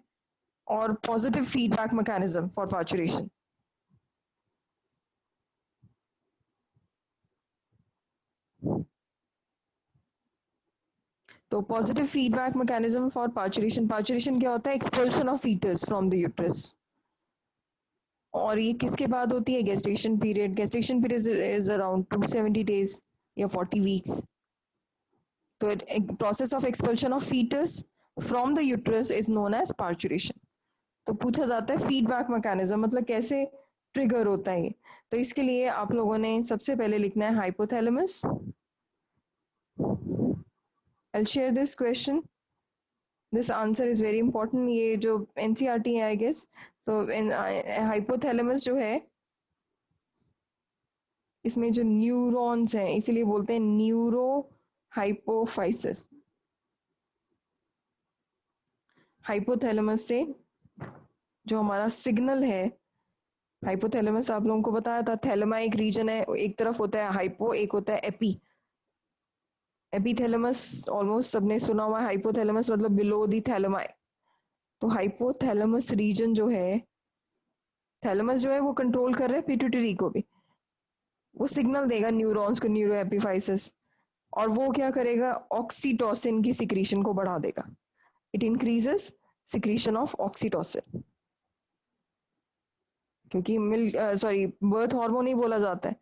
और positive feedback mechanism for parturition. तो positive feedback mechanism for parturition क्या होता है, expulsion of foetus from the uterus. और ये किसके बाद होती है, gestation period is around 270 days या 40 वीक्स. तो process of expulsion of foetus from the uterus is known as parturition. तो पूछा जाता है फीडबैक मैकेनिज्म मतलब कैसे ट्रिगर होता है ये. तो इसके लिए आप लोगों ने सबसे पहले लिखना है hypothalamus. I'll share this question. This answer is very important. ये जो NCERT है I guess. तो हाइपोथैलेमस जो है इसमें जो न्यूरॉन्स हैं इसीलिए बोलते हैं न्यूरो हाइपोफाइसिस. हाइपोथैलेमस से जो हमारा सिग्नल है, हाइपोथैलेमस आप लोगों को बताया था थैलेमा एक रीजन है, एक तरफ होता है हाइपो, एक होता है एपी. एपीथैलेमस ऑलमोस्ट सबने सुना हुआ है, हाइपोथैलेमस मतलब बिलो दी थैलेमाई. तो हाइपोथैलेमस रीजन जो है, थैलेमस जो है वो कंट्रोल कर रहा है पिट्यूटरी को भी, वो सिग्नल देगा न्यूरॉन्स को न्यूरो एपिफाइसिस, और वो क्या करेगा ऑक्सीटोसिन की सिक्रीशन को बढ़ा देगा. It increases secretion of oxytocin, क्योंकि बर्थ हार्मोन ही बोला जाता है.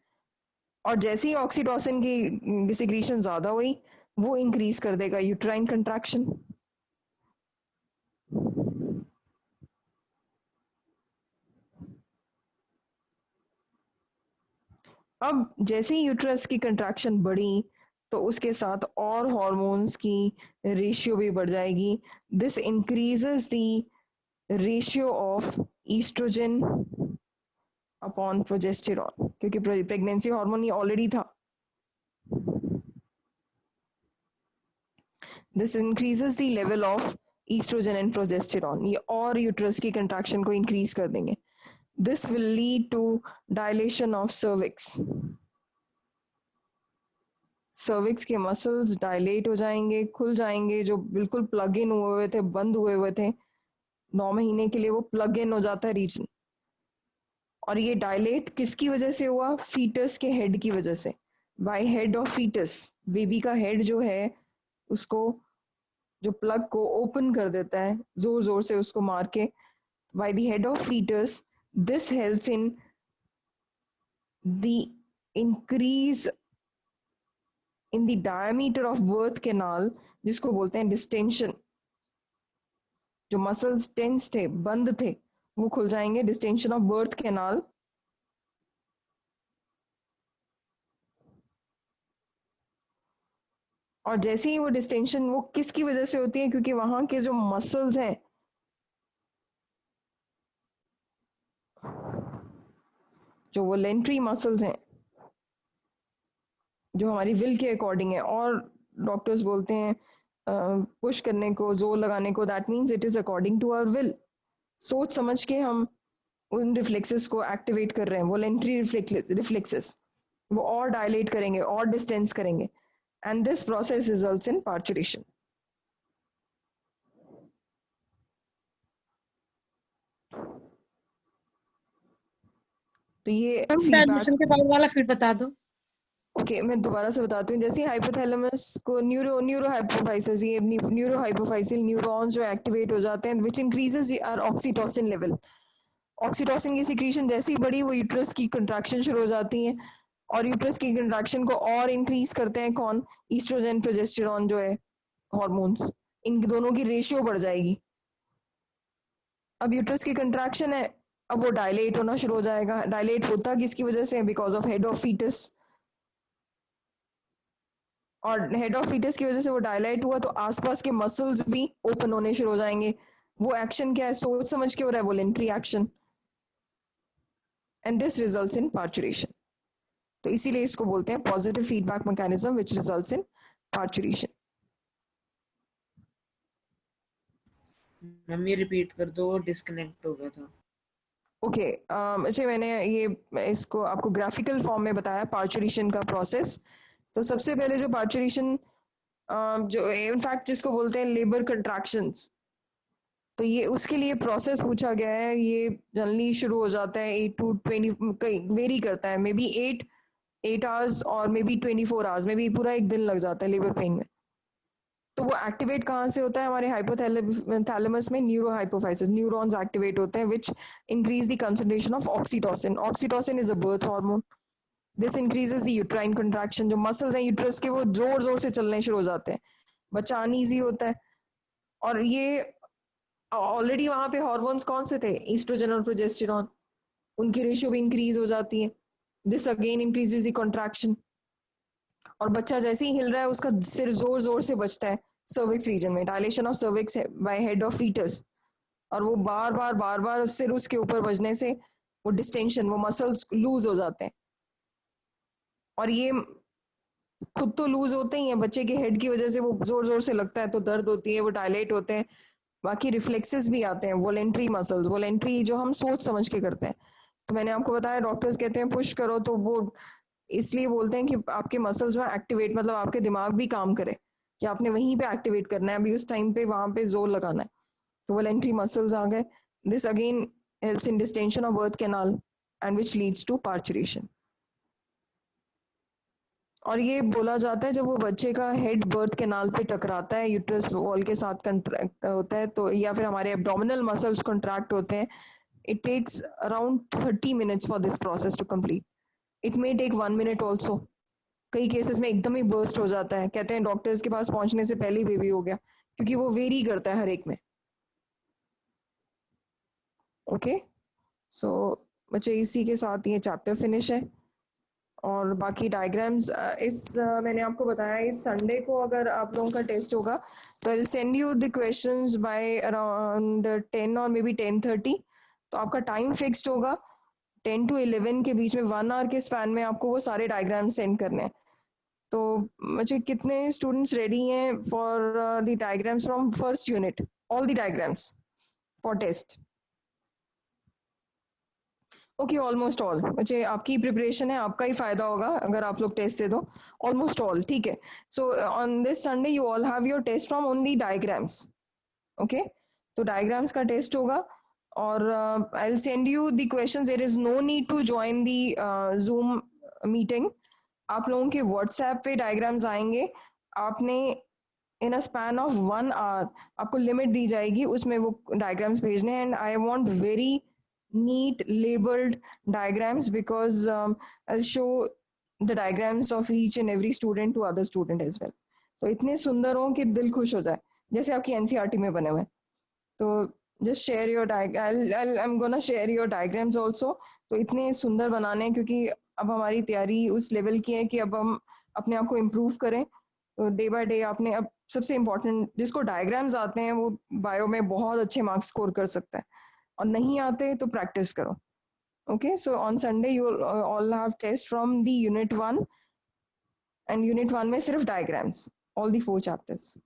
और जैसे ही ऑक्सीटोसिन की सिक्रीशन ज्यादा हुई वो इंक्रीज कर देगा यूट्राइन कंट्रैक्शन. अब जैसे ही यूट्रस की कंट्रैक्शन बढ़ी तो उसके साथ और हार्मोन्स की रेशियो भी बढ़ जाएगी. This increases the ratio of estrogen upon progesterone, क्योंकि प्रेगनेंसी हार्मोन ये ऑलरेडी था. This increases the level of estrogen and progesterone, ये और यूट्रस की कंट्रैक्शन को इंक्रीज कर देंगे. This will lead to dilation of cervix. Cervix के मसल्स डायलेट हो जाएंगे, खुल जाएंगे, जो बिल्कुल प्लग इन हुए थे, बंद हुए थे 9 महीने के लिए, वो प्लग इन हो जाता है रीजन. और ये डायलेट किसकी वजह से हुआ, फीटस के हेड की वजह से. By head of foetus, baby का हेड जो है उसको, जो प्लग को ओपन कर देता है जोर जोर से उसको मार के, by the head of foetus. This helps in the increase in the diameter of birth canal, जिसको बोलते हैं डिस्टेंशन. जो मसल्स टेंस थे, बंद थे, वो खुल जाएंगे, डिस्टेंशन ऑफ बर्थ कैनाल। और जैसे ही वो डिस्टेंशन, वो किसकी वजह से होती है, क्योंकि वहां के जो मसल्स हैं, जो वोलेंट्री मसल्स हैं, जो हमारी विल के अकॉर्डिंग है, और डॉक्टर्स बोलते हैं पुश करने को, जोर लगाने को, that means it is according to our will. सोच समझ के हम उन रिफ्लेक्सेस को एक्टिवेट कर रहे हैं, वोलेंट्री रिफ्लेक्सेस, वो और डायलेट करेंगे और डिस्टेंस करेंगे, and this process results in parturition. तो ये मैम फीडबैक। डायल्यूशन के बाद वाला फिर बता दो। ओके, मैं दोबारा से बताती हूँ। जैसे हाइपोथैलेमस को न्यूरो हाइपोफाइसिस, ये न्यूरो हाइपोफाइसिल न्यूरॉन्स जो एक्टिवेट हो जाते हैं, which increases our oxytocin level. Oxytocin की सिक्रीशन जैसे ही बढ़ी, वो यूट्रस की कंट्रैक्शन शुरू हो जाती है, और यूट्रस की कंट्रैक्शन को और इंक्रीज करते हैं कौन? ईस्ट्रोजन, प्रोजेस्टेरॉन जो है हॉर्मोन्स, इन दोनों की रेशियो बढ़ जाएगी। अब यूट्रस की कंट्रैक्शन है, अब वो डायलेट होना शुरू हो जाएगा। डायलेट होता किसकी वजह से? Because of head of foetus, और हेड ऑफ फीटस की वजह से वो डायलाइट हुआ, तो आसपास के मसल्स भी ओपन होने शुरू हो जाएंगे। वो एक्शन क्या है? सोच समझ के हो रहा है, voluntary action, and this results in parturition. तो इसीलिए इसको बोलते हैं positive feedback mechanism which results in parturition. Mummy repeat कर दो, डिस्कनेक्ट हो गया था। ओके, अच्छा, मैंने ये इसको आपको ग्राफिकल फॉर्म में बताया पार्चुरेशन का प्रोसेस। तो सबसे पहले जो पार्चुरेशन, जो इनफैक्ट जिसको बोलते हैं लेबर कंट्रैक्शंस, तो ये उसके लिए प्रोसेस पूछा गया है। ये जनरली शुरू हो जाता है 8 to 20, वेरी करता है, मे बी 8 hours और may be 24 hours, may be पूरा एक दिन लग जाता है लेबर पेन में। तो वो एक्टिवेट कहाँ से होता है? हमारे हाइपोथैलेमस में न्यूरो हाइपोफाइसिस, न्यूरॉन्स एक्टिवेट होते हैं which increase the concentration of oxytocin. Oxytocin is a birth hormone. This increases the uterine contraction. जो मसल्स हैं यूट्रस के, वो जोर जोर से चलने शुरू हो जाते हैं, बच्चा अनईजी होता है। और ये ऑलरेडी वहां पे हार्मोन्स कौन से थे? ईस्ट्रोजन और प्रोजेस्टेरॉन, उनकी रेशियो भी इंक्रीज हो जाती है। This again increases the contraction, और बच्चा जैसे ही हिल रहा है, उसका सिर जोर जोर से बजता है सर्विक्स रीजन में, dilation of cervix by head of foetus, और वो बार बार सिर उसके ऊपर बजने से वो डिस्टेंशन, वो मसल्स लूज हो जाते हैं। और ये खुद तो लूज होते ही हैं, बच्चे के हेड की वजह से वो जोर जोर से लगता है तो दर्द होती है, वो डायलेट होते हैं। बाकी रिफ्लेक्सेस भी आते हैं, वोलेंट्री मसल्स, वोलेंट्री जो हम सोच समझ के करते हैं। तो मैंने आपको बताया, डॉक्टर्स कहते हैं पुश करो, तो वो इसलिए बोलते हैं कि आपके मसल्स जो है एक्टिवेट, मतलब आपके दिमाग भी काम करे कि आपने वहीं पे एक्टिवेट करना है, अभी उस टाइम पे वहां पे जोर लगाना है। तो वोलेंट्री मसल्स आ गए। This again helps in distension of birth canal and which leads to parturition. और ये बोला जाता है जब वो बच्चे का हेड बर्थ कैनाल पे टकराता है, यूट्रस वॉल के साथ कंट्रैक्ट होता है, तो या फिर हमारे एब्डोमिनल मसल्स कंट्रैक्ट होते हैं, it takes around 30 minutes for this process to complete. It may take 1 minute also. कई केसेस में एकदम ही बर्स्ट हो जाता है, कहते हैं डॉक्टर्स के पास पहुंचने से पहले ही बेबी हो गया, क्योंकि वो वेरी करता है हर एक में। ओके, सो बच्चे इसी के साथ ये चैप्टर फिनिश है। और बाकी डायग्राम्स मैंने आपको बताया, इस संडे को अगर आप लोगों का टेस्ट होगा, तो I send you the questions by around 10 और मे बी 10:30। तो आपका टाइम फिक्स्ड होगा 10 to 11 के बीच में, 1 hour के स्पैन में आपको वो सारे डायग्राम सेंड करने हैं। तो मुझे कितने स्टूडेंट्स रेडी हैं for the diagrams from first unit, all the diagrams for test? Okay, almost all. मुझे आपकी प्रिपरेशन है, आपका ही फायदा होगा अगर आप लोग टेस्ट दे दो। ऑलमोस्ट ऑल, ठीक है। So on this Sunday you all have your test from only diagrams. Okay, तो डायग्राम्स का टेस्ट होगा, और I will send you the questions. There is no need to join the Zoom meeting. आप लोगों के WhatsApp पे diagrams आएंगे, आपने in a span of 1 hour आपको लिमिट दी जाएगी, उसमें वो डायग्राम्स भेजने हैं। And I want very neat labeled diagrams because I'll show the diagrams of each and every student to other student as well. तो इतने सुंदर हो कि दिल खुश हो जाए, जैसे आपकी एनसीईआरटी में बने हुए। तो just share your I'm gonna share your diagrams also. तो इतने सुंदर बनाने हैं क्योंकि अब हमारी तैयारी उस लेवल की है कि अब हम अपने आप को इम्प्रूव करें। तो डे बाय डे आपने अब सबसे इम्पोर्टेंट जिसको डायग्राम्स आते हैं वो बायो में बहुत अच्छे मार्क्स स्कोर कर सकता है, और नहीं आते तो प्रैक्टिस करो। Okay, so on Sunday you all have test from the unit 1, and unit 1 में सिर्फ diagrams, all the 4 chapters.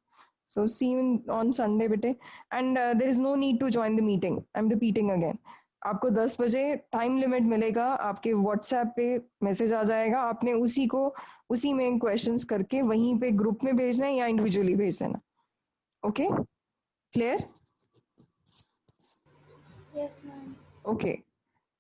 So see you on Sunday bete, and there is no need to join the meeting. I'm repeating again. आपको 10 बजे time limit मिलेगा, आपके WhatsApp पे message आ जाएगा, आपने उसी में क्वेश्चंस करके वहीं पे ग्रुप में भेजना है या इंडिविजुअली भेज देना। Okay, clear? Yes, ma'am. Okay,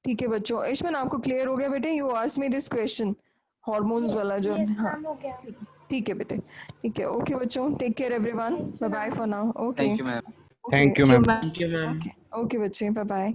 ठीक है बच्चों। आयुष्मान आपको क्लियर हो गया बेटे? You asked me this question hormones वाला जो। Yes, हाँ ma'am, हो गया। ठीक है बेटे, ठीक है। ओके बच्चों, take care everyone, Thank you, bye bye ma'am. For now. Okay Thank you, ma'am. Okay Thank you, ma'am. Thank you, ma'am. Okay okay बच्चे, बाय बाय।